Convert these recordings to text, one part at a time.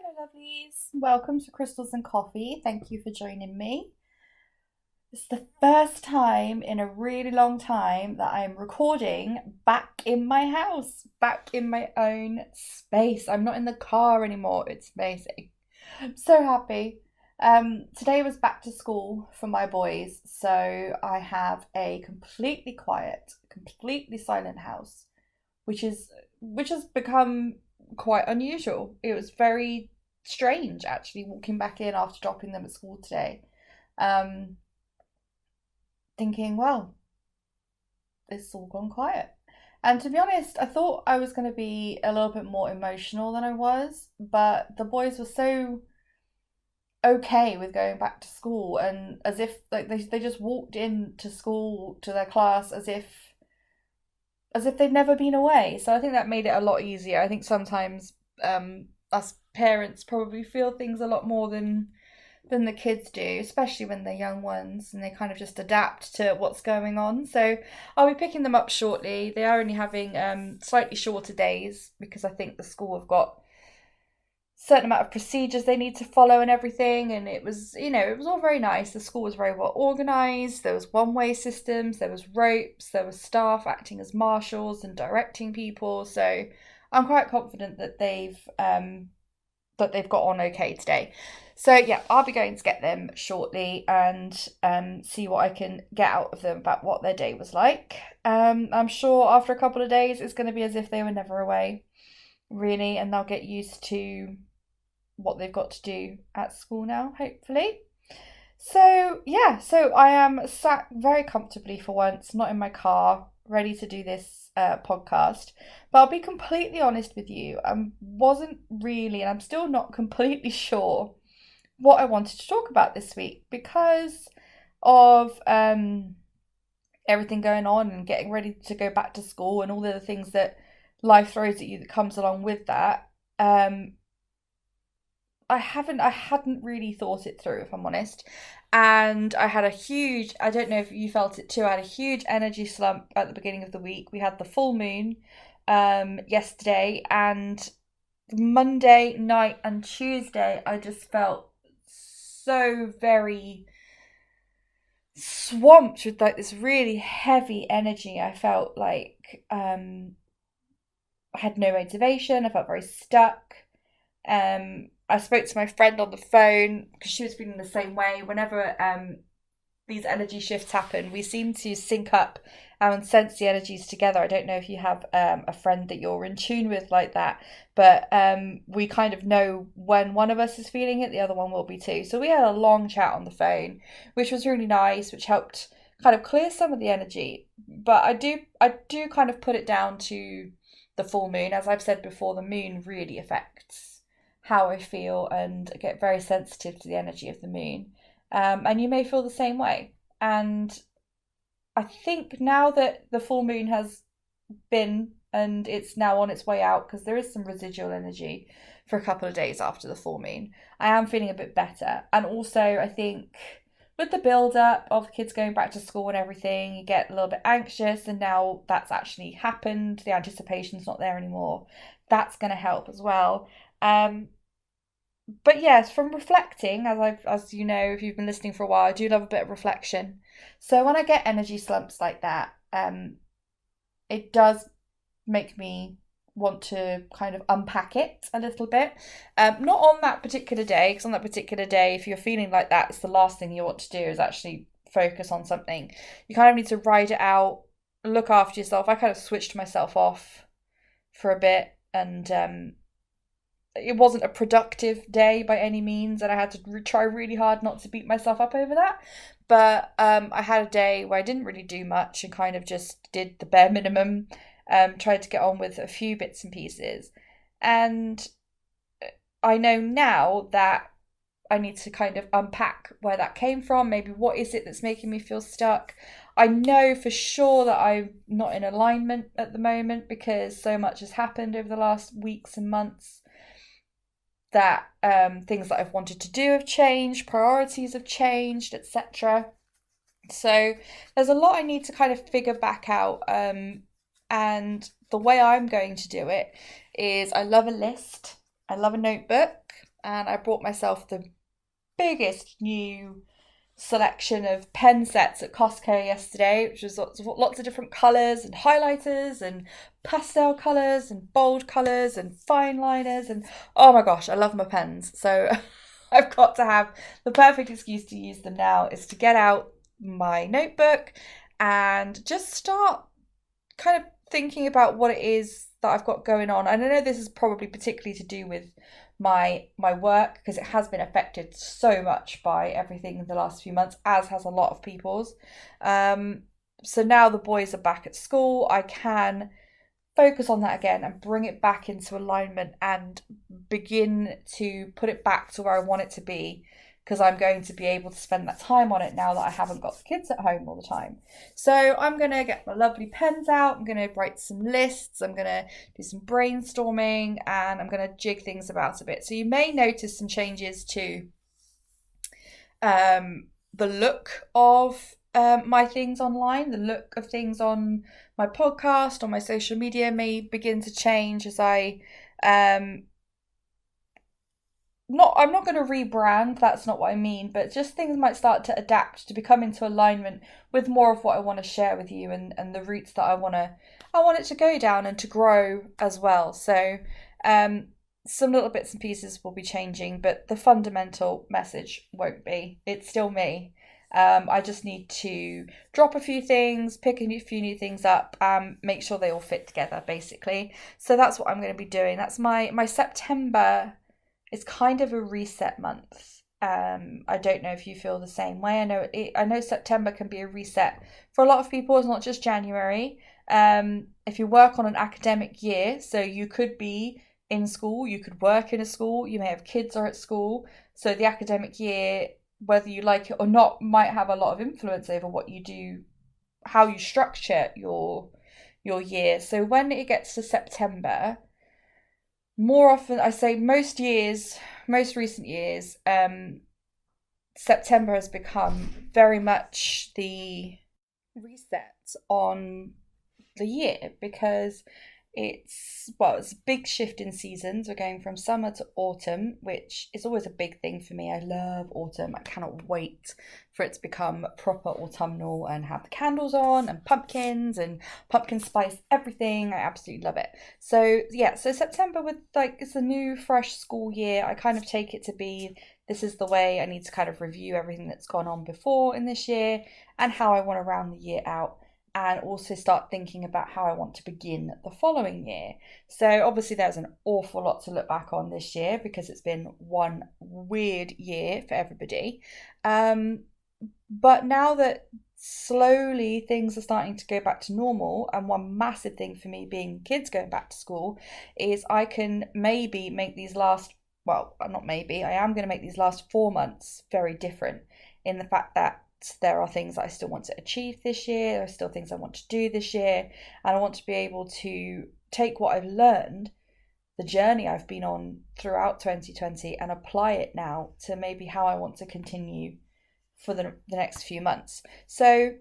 Hello, lovelies. Welcome to Crystals and Coffee. Thank you for joining me. It's the first time in a really long time that I'm recording back in my house, back in my own space. I'm not in the car anymore. It's amazing. I'm so happy. Today was back to school for my boys, so I have a completely quiet, completely silent house, which has become quite unusual. It was very strange actually walking back in after dropping them at school today. Um, Thinking, well, it's all gone quiet. And to be honest, I thought I was going to be a little bit more emotional than I was, but the boys were so okay with going back to school and as if like they just walked into school to their class as if they'd never been away. So I think that made it a lot easier. I think sometimes us parents probably feel things a lot more than the kids do, especially when they're young ones and they kind of just adapt to what's going on. So I'll be picking them up shortly. They are only having slightly shorter days because I think the school have got certain amount of procedures they need to follow and everything, and it was all very nice. The school was very well organized. There was one-way systems, there was ropes, there was staff acting as marshals and directing people, so I'm quite confident that they've got on okay today. So yeah, I'll be going to get them shortly and see what I can get out of them about what their day was like. I'm sure after a couple of days it's going to be as if they were never away, really, and they'll get used to what they've got to do at school now, hopefully. So, yeah, so I am sat very comfortably for once, not in my car, ready to do this podcast. But I'll be completely honest with you, I wasn't really, and I'm still not completely sure what I wanted to talk about this week because of everything going on and getting ready to go back to school and all the other things that life throws at you that comes along with that. I hadn't really thought it through, if I'm honest. And I had a huge, I don't know if you felt it too, I had a huge energy slump at the beginning of the week. We had the full moon yesterday, and Monday night and Tuesday I just felt so very swamped with like this really heavy energy. I felt like I had no motivation, I felt very stuck. I spoke to my friend on the phone because she was feeling the same way. Whenever these energy shifts happen, we seem to sync up and sense the energies together. I don't know if you have a friend that you're in tune with like that, but we kind of know when one of us is feeling it, the other one will be too. So we had a long chat on the phone, which was really nice, which helped kind of clear some of the energy. But I do kind of put it down to the full moon. As I've said before, the moon really affects how I feel and I get very sensitive to the energy of the moon. And you may feel the same way. And I think now that the full moon has been and it's now on its way out, because there is some residual energy for a couple of days after the full moon, I am feeling a bit better. And also, I think with the build up of kids going back to school and everything, you get a little bit anxious, and now that's actually happened. The anticipation's not there anymore. That's going to help as well. Um, but yes, from reflecting, as you know, if you've been listening for a while, I do love a bit of reflection. So when I get energy slumps like that, it does make me want to kind of unpack it a little bit. Not on that particular day, because on that particular day, if you're feeling like that, it's the last thing you want to do is actually focus on something. You kind of need to ride it out, look after yourself. I kind of switched myself off for a bit, and it wasn't a productive day by any means, and I had to try really hard not to beat myself up over that. But I had a day where I didn't really do much and kind of just did the bare minimum, tried to get on with a few bits and pieces. And I know now that I need to kind of unpack where that came from. Maybe what is it that's making me feel stuck? I know for sure that I'm not in alignment at the moment because so much has happened over the last weeks and months that things that I've wanted to do have changed, priorities have changed, etc. So there's a lot I need to kind of figure back out. And the way I'm going to do it is I love a list, I love a notebook, and I bought myself the biggest new selection of pen sets at Costco yesterday, which was lots of different colours and highlighters and pastel colours and bold colours and fine liners. And oh my gosh, I love my pens. So I've got to have the perfect excuse to use them now is to get out my notebook and just start kind of thinking about what it is that I've got going on. And I know this is probably particularly to do with my work because it has been affected so much by everything in the last few months, as has a lot of people's. Um, so now the boys are back at school, I can focus on that again and bring it back into alignment and begin to put it back to where I want it to be because I'm going to be able to spend that time on it now that I haven't got the kids at home all the time. So I'm going to get my lovely pens out, I'm going to write some lists, I'm going to do some brainstorming, and I'm going to jig things about a bit. So you may notice some changes to the look of my things online, the look of things on my podcast, on my social media may begin to change as um, I'm not going to rebrand, that's not what I mean, but just things might start to adapt to become into alignment with more of what I want to share with you and the routes that I want it to go down and to grow as well. So um some little bits and pieces will be changing, but the fundamental message won't be. It's still me. I just need to drop a few things, pick a few new things up, make sure they all fit together, basically. So that's what I'm going to be doing. That's my September. It's kind of a reset month. I don't know if you feel the same way. I know September can be a reset for a lot of people. It's not just January. If you work on an academic year, so you could be in school, you could work in a school, you may have kids or at school. So the academic year, whether you like it or not, might have a lot of influence over what you do, how you structure your year. So when it gets to September, more often, I say most years, most recent years, September has become very much the reset on the year because it's a big shift in seasons. We're going from summer to autumn, which is always a big thing for me. I love autumn. I cannot wait for it to become proper autumnal and have the candles on and pumpkins and pumpkin spice everything. I absolutely love it. So yeah, so September with it's a new fresh school year. I kind of take it to be this is the way I need to kind of review everything that's gone on before in this year and how I want to round the year out and also start thinking about how I want to begin the following year. So obviously there's an awful lot to look back on this year because it's been one weird year for everybody. But now that slowly things are starting to go back to normal, and one massive thing for me being kids going back to school is I can maybe make these last, well, not maybe, I am going to make these last 4 months very different in the fact that there are things that I still want to achieve this year, there are still things I want to do this year, and I want to be able to take what I've learned, the journey I've been on throughout 2020, and apply it now to maybe how I want to continue for the next few months. So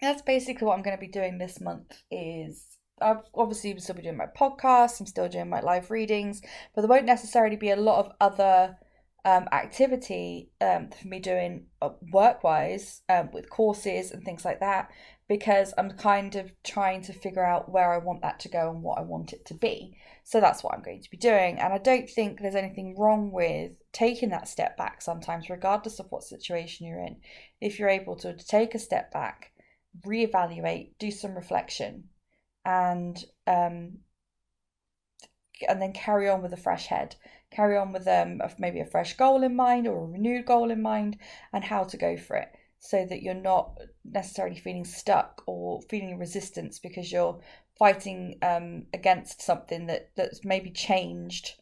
that's basically what I'm going to be doing this month is I've obviously still be doing my podcast, I'm still doing my live readings, but there won't necessarily be a lot of other activity for me doing work-wise with courses and things like that because I'm kind of trying to figure out where I want that to go and what I want it to be. So that's what I'm going to be doing. And I don't think there's anything wrong with taking that step back sometimes, regardless of what situation you're in. If you're able to take a step back, reevaluate, do some reflection, and then carry on with a fresh head, carry on with maybe a fresh goal in mind or a renewed goal in mind and how to go for it so that you're not necessarily feeling stuck or feeling resistance because you're fighting against something that's maybe changed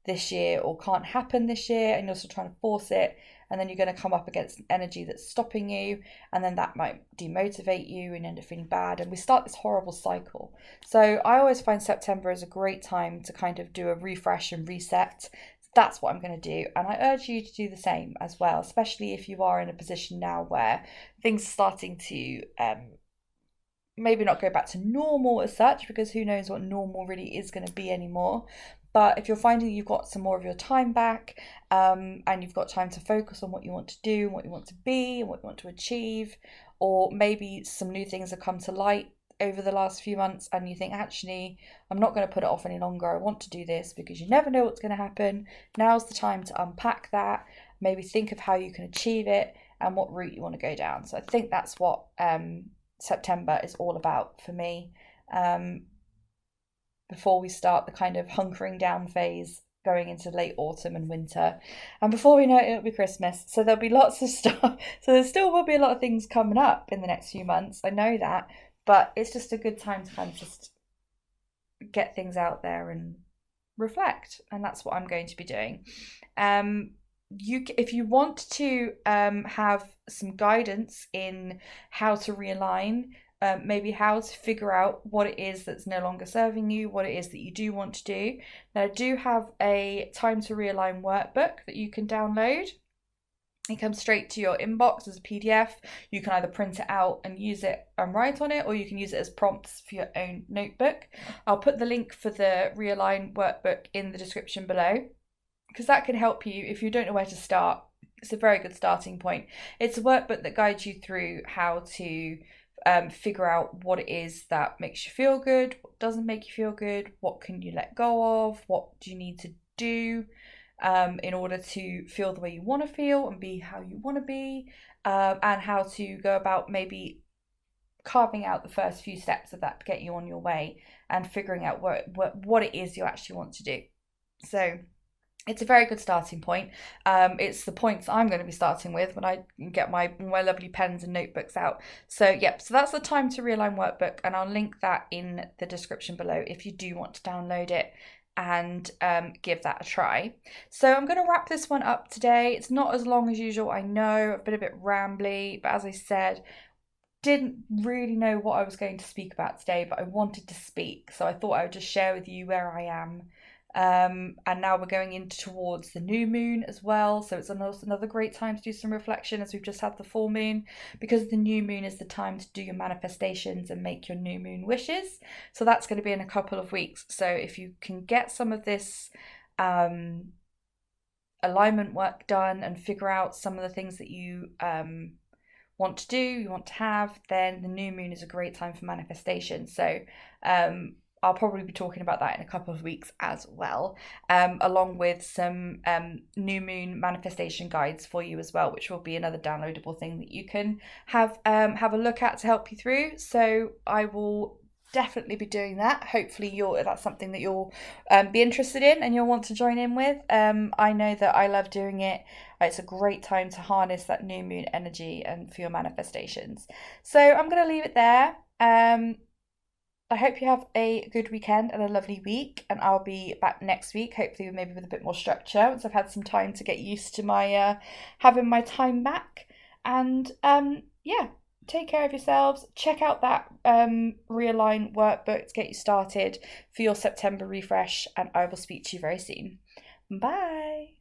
this year or can't happen this year and you're still trying to force it, and then you're going to come up against an energy that's stopping you, and then that might demotivate you and end up feeling bad, and we start this horrible cycle. So I always find September is a great time to kind of do a refresh and reset. That's what I'm going to do, and I urge you to do the same as well, especially if you are in a position now where things are starting to maybe not go back to normal as such, because who knows what normal really is going to be anymore. But if you're finding you've got some more of your time back, and you've got time to focus on what you want to do, what you want to be, and what you want to achieve, or maybe some new things have come to light over the last few months and you think, actually, I'm not going to put it off any longer. I want to do this, because you never know what's going to happen. Now's the time to unpack that, maybe think of how you can achieve it and what route you want to go down. So I think that's what September is all about for me. Before we start the kind of hunkering down phase going into late autumn and winter. And before we know it, it'll be Christmas. So there'll be lots of stuff. So there still will be a lot of things coming up in the next few months. I know that. But it's just a good time to kind of just get things out there and reflect. And that's what I'm going to be doing. If you want to have some guidance in how to realign, maybe how to figure out what it is that's no longer serving you, what it is that you do want to do. Now, I do have a time to realign workbook that you can download. It comes straight to your inbox as a PDF. You can either print it out and use it and write on it, or you can use it as prompts for your own notebook. I'll put the link for the realign workbook in the description below, because that can help you if you don't know where to start. It's a very good starting point. It's a workbook that guides you through how to figure out what it is that makes you feel good, what doesn't make you feel good, what can you let go of, what do you need to do in order to feel the way you want to feel and be how you want to be, and how to go about maybe carving out the first few steps of that to get you on your way and figuring out what it is you actually want to do. So it's a very good starting point. It's the points I'm going to be starting with when I get my lovely pens and notebooks out. So yep, so that's the time to realign workbook, and I'll link that in the description below if you do want to download it and give that a try. So I'm going to wrap this one up today. It's not as long as usual, I know. I've been a bit rambly, but as I said, didn't really know what I was going to speak about today, but I wanted to speak, so I thought I would just share with you where I am. And now we're going into towards the new moon as well, so it's another great time to do some reflection, as we've just had the full moon, because the new moon is the time to do your manifestations and make your new moon wishes. So that's going to be in a couple of weeks. So if you can get some of this alignment work done and figure out some of the things that you want to do, you want to have, then the new moon is a great time for manifestation. So I'll probably be talking about that in a couple of weeks as well, along with some new moon manifestation guides for you as well, which will be another downloadable thing that you can have a look at to help you through. So I will definitely be doing that. Hopefully that's something that you'll be interested in and you'll want to join in with. I know that I love doing it. It's a great time to harness that new moon energy and for your manifestations. So I'm going to leave it there. I hope you have a good weekend and a lovely week, and I'll be back next week, hopefully maybe with a bit more structure, once I've had some time to get used to my having my time back. And yeah, take care of yourselves. Check out that realign workbook to get you started for your September refresh, and I will speak to you very soon. Bye.